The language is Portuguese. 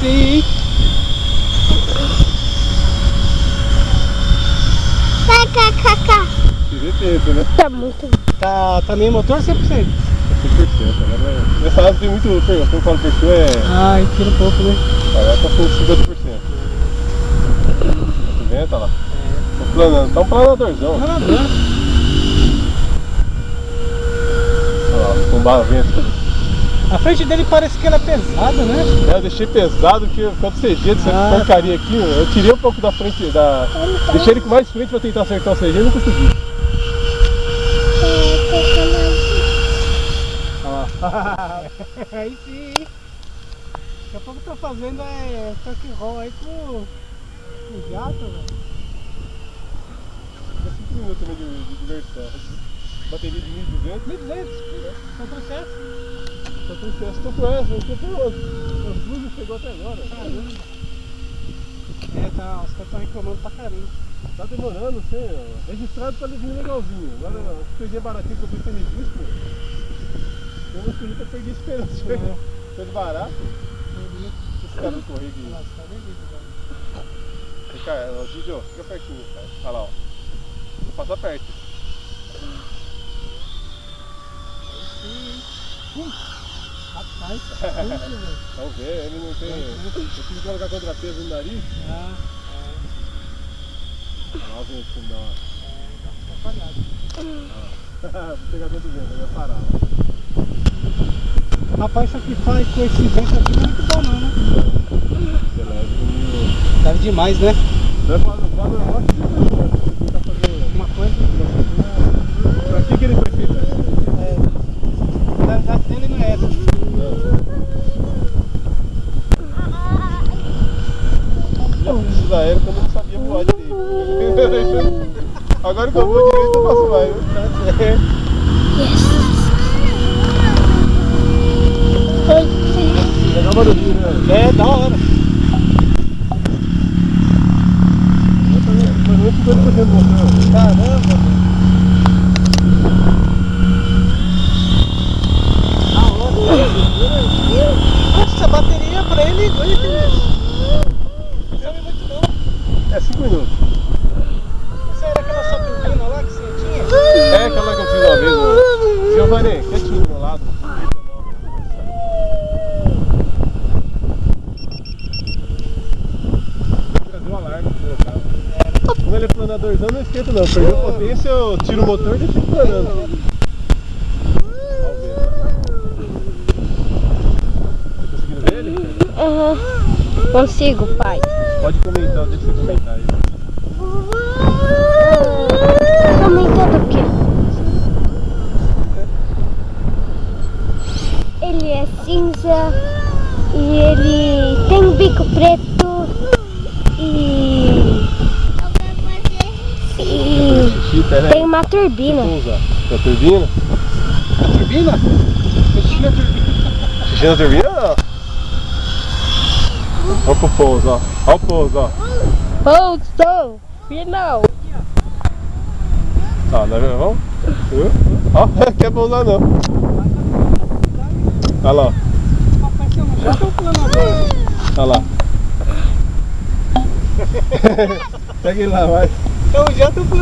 sim. Tive tempo, né? Tá muito. Tá nem motor 100%. 100%. Agora nessa área tem muito pergunta. Quando eu falo perfil Ah, tira um pouco, né? agora tá com 50%. Tá vendo? Olha lá. Tô planando. Tá um planadorzão. Planador. Olha lá, com barra vento. A frente dele parece que ela é pesada, né? Eu deixei pesado porque ficou CG dessa porcaria aqui. Eu tirei um pouco da frente da. Deixei ele com mais frente pra tentar acertar o CG e não consegui. Olha lá. Aí sim. Daqui a pouco tá fazendo torque roll aí com jato, velho. É 5 minutos também de diversão. Bateria de 1200. 1200, são processos. Só tem acesso, tô com essa, não sei por onde. As luzes chegou até agora. Caramba. Os caras estão reclamando pra caramba. Tá demorando, assim, ó. Registrado tá vindo legalzinho. Agora, a coisinha baratinha que eu fui sem registro. Eu não acredito que eu perdi a esperança. Foi de barato. Esse cara do correio de... Nossa, tá vendido já. Cara, Gidio, fica pertinho, cara. Olha lá, ó. Vou passar perto. Rapaz, Vamos ver, ele não tem... Eu tive que colocar contrapeso no nariz. Olha lá o vento que dá uma... tá falhado. Vou pegar dentro do vento, vai parar. Rapaz, isso aqui faz com esse vento aqui não é muito bom não, né? Você leva Deve demais, né? Deve fazer um monte de coisa. Você tentar fazer Uma coisa. Pra que ele foi feito? A realidade dele não é essa. Já fiz isso aéreo quando eu não sabia voar direito. Agora que eu vou direito eu faço mais. Tá certo. Legal barulhinho, né? É, da hora. Mas não é 50% do motor. Caramba. Nossa, essa bateria pra ele aguenta isso. Não sabe muito não. É 5 minutos. Essa era aquela sua turbina lá que você tinha? É aquela que eu fiz uma vez, ó. Giovanni, quietinho do meu lado. Trazer um alarme pro meu carro. Como ele é planadorzão, não esquenta não. Perdeu potência, eu tiro o motor e deixo ele planando. Aham. Consigo, pai. Pode comentar, deixa você comentar aí. Comentando o quê? Ele é cinza e ele tem um bico preto e tem uma turbina. Vamos usar. A turbina? A turbina? Xixi na turbina. Xixi na turbina ou não? Olha pro pouso, ó. Olha o pouso, ó. Pouso final. Tá, nós vamos? Ó, quer pousar não. Olha lá, ó. Rapaz, eu não já tô planador. Olha lá. Pega ele lá, vai. Eu já tô planador.